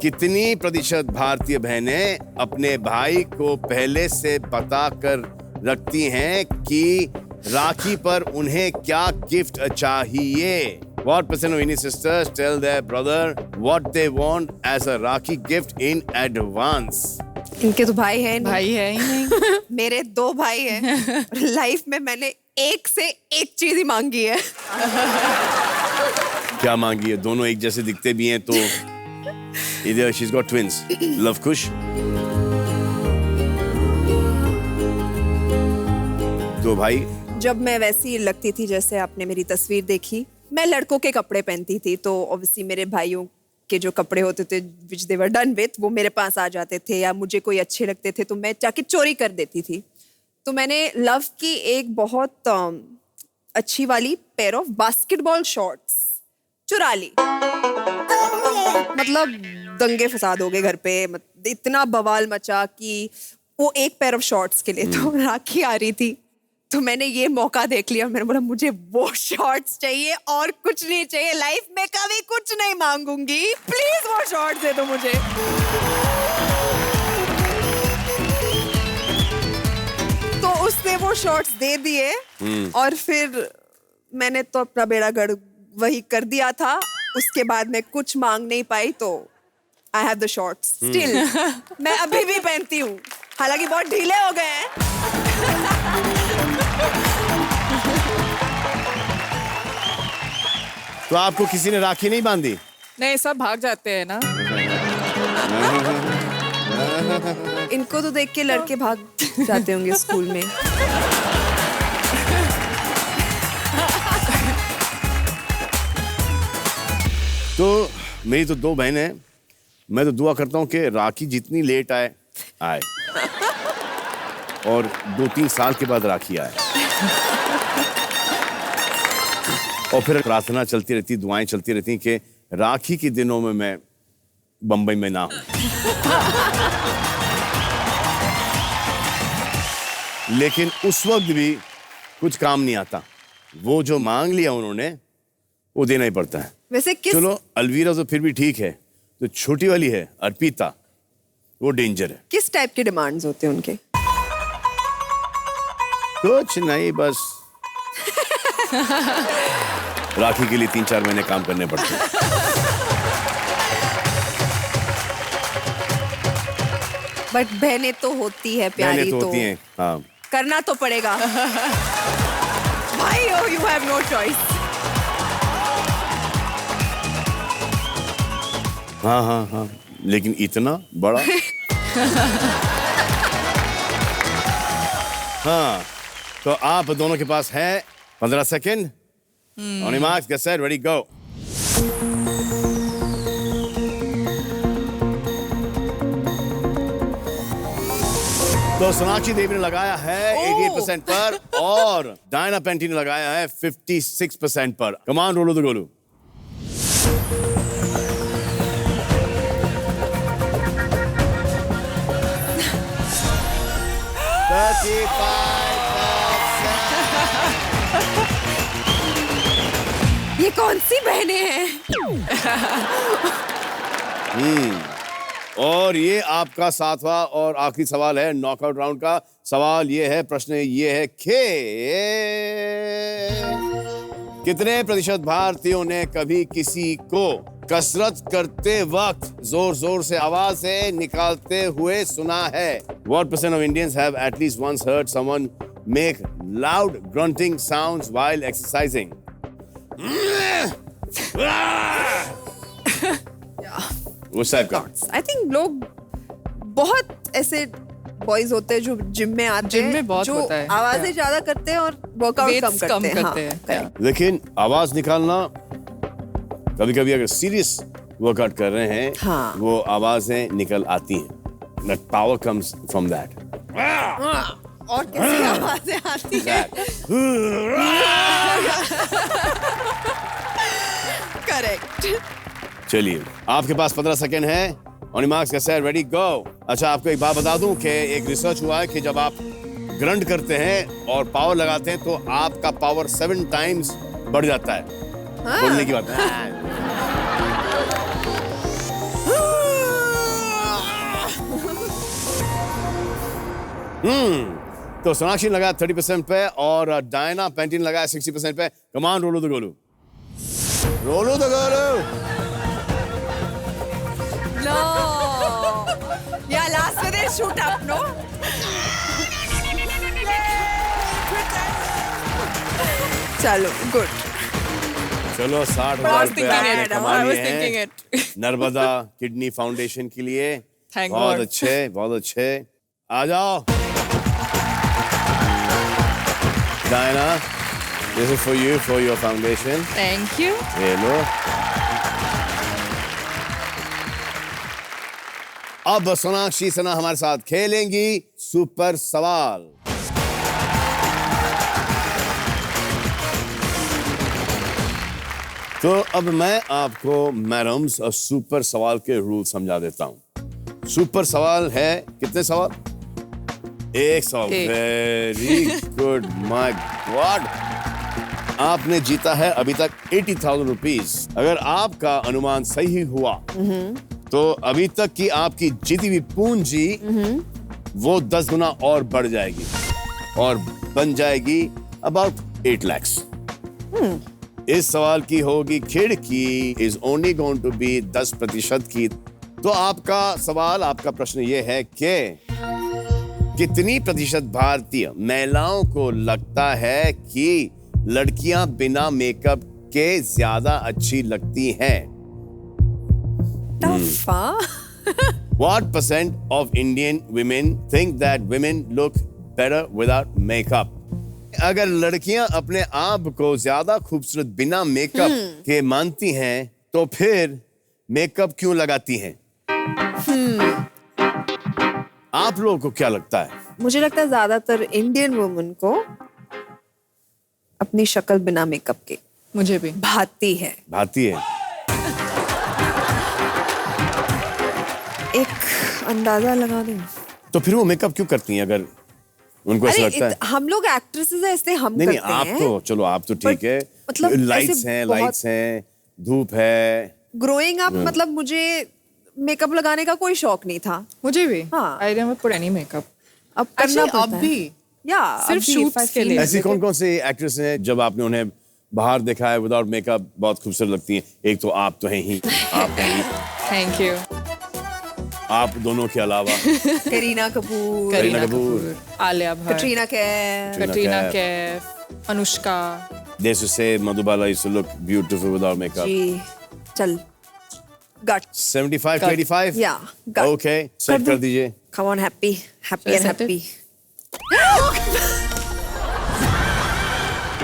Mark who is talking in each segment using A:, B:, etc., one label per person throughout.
A: कितनी प्रतिशत भारतीय बहनें अपने भाई को पहले से बता कर रखती हैं कि राखी पर उन्हें क्या गिफ्ट चाहिए? What percent of Indian sisters tell their brother what they want as a Rakhi gift in advance?
B: इनके तो भाई है नहीं।
C: भाई है ही नहीं।
B: मेरे 2 भाई हैं। लाइफ में मैंने एक से एक चीज ही मांगी है।
A: क्या मांगी है? दोनों एक जैसे दिखते भी हैं तो इधर she's got twins. लव कुश। दो भाई।
B: जब मैं वैसी लगती थी जैसे आपने मेरी तस्वीर देखी, मैं लड़कों के कपड़े पहनती थी, तो ऑब्वियसली मेरे भाइयों के जो कपड़े होते थे which they were done with, वो मेरे पास आ जाते थे, या मुझे कोई अच्छे लगते थे तो मैं जाके चोरी कर देती थी। तो मैंने लव की एक बहुत अच्छी वाली पेयर ऑफ बास्केटबॉल शॉर्ट्स चुरा ली। मतलब दंगे फसाद हो गए घर पे, इतना बवाल मचा कि वो एक पेयर ऑफ शॉर्ट्स के लिए तो राखी आ रही थी, तो मैंने ये मौका देख लिया। मैंने बोला मुझे वो शॉर्ट्स चाहिए और कुछ नहीं चाहिए, लाइफ में कभी कुछ नहीं मांगूंगी, प्लीज वो शॉर्ट्स दे दो मुझे। तो उसने वो शॉर्ट्स दे दिए और फिर मैंने तो अपना बेड़ा गर्क वही कर दिया था। उसके बाद मैं कुछ मांग नहीं पाई, तो I have the shorts still. मैं अभी भी पहनती हूँ, हालांकि बहुत ढीले हो गए हैं।
A: तो आपको किसी ने राखी नहीं बांधी?
C: नहीं, सब भाग जाते हैं ना।
B: इनको तो देख के लड़के भाग जाते होंगे स्कूल में।
A: तो मेरी तो 2 बहनें हैं, मैं तो दुआ करता हूँ कि राखी जितनी लेट आए और 2-3 साल के बाद राखी आए और फिर प्रार्थना चलती रहती, दुआएं चलती रहती कि राखी के दिनों में मैं बंबई में ना हूं। लेकिन उस वक्त भी कुछ काम नहीं आता, वो जो मांग लिया उन्होंने वो देना ही पड़ता है।
B: वैसे किस
A: चलो अलवीरा तो फिर भी ठीक है, तो छोटी वाली है अर्पिता, वो डेंजर है।
B: किस टाइप के डिमांड्स होते हैं उनके?
A: कुछ नहीं, बस राखी के लिए 3-4 महीने काम करने पड़ते हैं।
B: बट बहनें तो होती है प्यारी,
A: बहनें तो होती हैं, हाँ।
B: करना तो पड़ेगा। भाई हो, यू हैव नो चॉइस।
A: हाँ हाँ हाँ, लेकिन इतना बड़ा। हाँ, तो आप दोनों के पास है 15 second. On your marks, get set, ready, go. तो सोनाक्षी देवी ने लगाया है 88% पर और डायना पेंटी ने लगाया है 56% पर। कमान रोलो द गोलू।
B: ये कौन सी बहनें हैं?
A: और ये आपका 7वां और आखिरी सवाल है नॉकआउट राउंड का। सवाल ये है, प्रश्न ये है कि कितने प्रतिशत भारतीयों ने कभी किसी को कसरत करते वक्त जोर जोर से आवाज निकालते हुए सुना है? What percent of Indians have at least once heard someone make loud grunting sounds while exercising? उस टाइप का।
B: आई थिंक लोग बहुत ऐसे बॉयज होते हैं जो जिम में आते हैं,
C: जिम में बहुत
B: जो
C: होता है,
B: आवाजें ज्यादा करते हैं और वर्कआउट कम करते हैं। हाँ,
A: लेकिन आवाज निकालना कभी कभी अगर सीरियस वर्कआउट कर रहे हैं,
B: हाँ।
A: वो आवाजें निकल आती हैं। That power comes from that.
B: और कैसी आवाजें आती हैं? करेक्ट।
A: चलिए, आपके पास 15 सेकेंड है। On marks, get set, ready, go. अच्छा, आपको एक बात बता दूं कि एक रिसर्च हुआ है कि जब आप ग्रंट करते हैं और पावर लगाते हैं तो आपका पावर 7 टाइम्स बढ़ जाता है। बोलने की बात है। तो सोनाक्षी लगाया 30% पे और डायना पेंटिन लगाया 60% पे। कमान रोलो द गोलू, रोलो द गोलू।
B: No. Yeah, last with it, shoot up, no? चलो, good.
A: चलो 60,000
C: I was
A: रुपए
C: thinking
A: आपने
C: it.
A: कमा
C: I was
A: लिए
C: thinking
A: हैं
C: it.
A: नर्मदा किडनी फाउंडेशन के लिए।
C: Thank
A: बहुत
C: God.
A: अच्छे, बहुत अच्छे। आ जाओ Diana, this is for you, for your foundation।
C: Thank you.
A: ये लो। अब सोनाक्षी सना हमारे साथ खेलेंगी सुपर सवाल। तो अब मैं आपको मैडम्स सुपर सवाल के रूल समझा देता हूं। सुपर सवाल है कितने सवाल? एक सवाल।
C: एक।
A: Very good, my God. आपने जीता है अभी तक 80,000 रुपीज। अगर आपका अनुमान सही हुआ तो अभी तक की आपकी जीती हुई पूंजी वो 10 गुना और बढ़ जाएगी और बन जाएगी अबाउट 8 lakhs। इस सवाल की होगी खिड़की is only going to be 10% की। तो आपका सवाल, आपका प्रश्न ये है कि कितनी प्रतिशत भारतीय महिलाओं को लगता है कि लड़कियां बिना मेकअप के ज्यादा अच्छी लगती हैं?
B: Tough, huh?
A: What percent of Indian women think that women look better without makeup? अगर लड़कियां अपने आप को ज्यादा खूबसूरत बिना मेकअप के मानती हैं तो फिर मेकअप क्यों लगाती हैं? आप लोगों को क्या लगता है?
B: मुझे लगता है ज्यादातर इंडियन वुमन को अपनी शक्ल बिना मेकअप के
C: मुझे भी।
B: भाती है।
A: भाती है।
B: एक अंदाजा लगा दूं।
A: तो फिर वो मेकअप क्यों करती हैं अगर उनको ऐसा लगता है?
B: हम लोग एक्ट्रेसेस हैं इसलिए हम
A: नहीं नहीं,
B: करते
A: आप
B: हैं।
A: तो चलो, आप तो ठीक है।
B: मतलब
A: लाइट्स
B: ऐसे
A: हैं,
B: बहुत-
A: लाइट्स हैं, धूप है।
B: ग्रोइंग अप मतलब मुझे मेकअप लगाने का कोई शौक नहीं था।
C: मुझे भी।
B: हाँ।
C: I never put any makeup.
B: अब करना
C: Actually,
B: पड़ता
C: अब
B: है।
C: भी।
B: या
C: सिर्फ shoots के लिए।
A: ऐसी कौन कौन सी एक्ट्रेस हैं जब आपने उन्हें बाहर देखा है विदाउट मेकअप बहुत खूबसूरत लगती हैं? एक तो आप तो हैं ही, आप हैं ही।
C: Thank you.
A: आप दोनों के अलावा
B: Kareena Kapoor,
A: Kareena Kapoor,
C: Alia Bhatt,
B: Katrina Kaif,
C: Katrina
A: Kaif.
C: Kaif, Anushka.
A: they used to say Madhubala used to look beautiful without makeup।
B: जी चल गट
A: 75 to 85?
B: या गट
A: Okay, सेट कर दीजिए।
B: Come on happy happy
C: I
B: and
C: set it?
B: Happy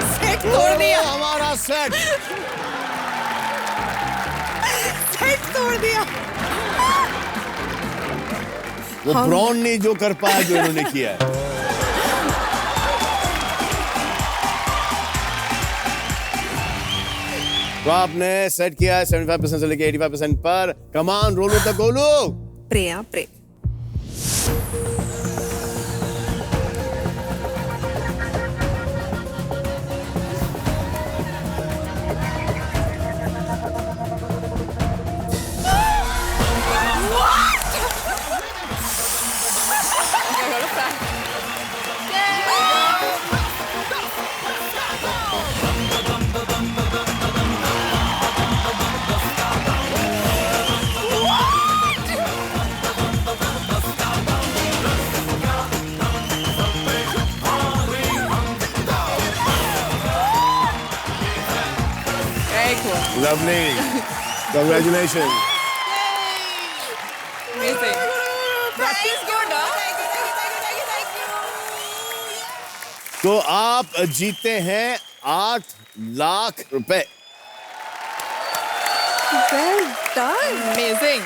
B: set तोड़ दिया
A: हमारा सेट।
B: सेट तोड़ दिया।
A: वो ब्राउन नहीं जो कर पाया जो इन्होंने किया है। तो आपने सेट किया है 75% से लेके 85% पर। कमान रोलो द गोलू।
B: प्रेया प्रे
C: Very cool.
A: Lovely. Congratulations.
C: Amazing. Practice good, huh?
A: तो आप जीते हैं 8 लाख रुपए।
B: Well done
C: Amazing.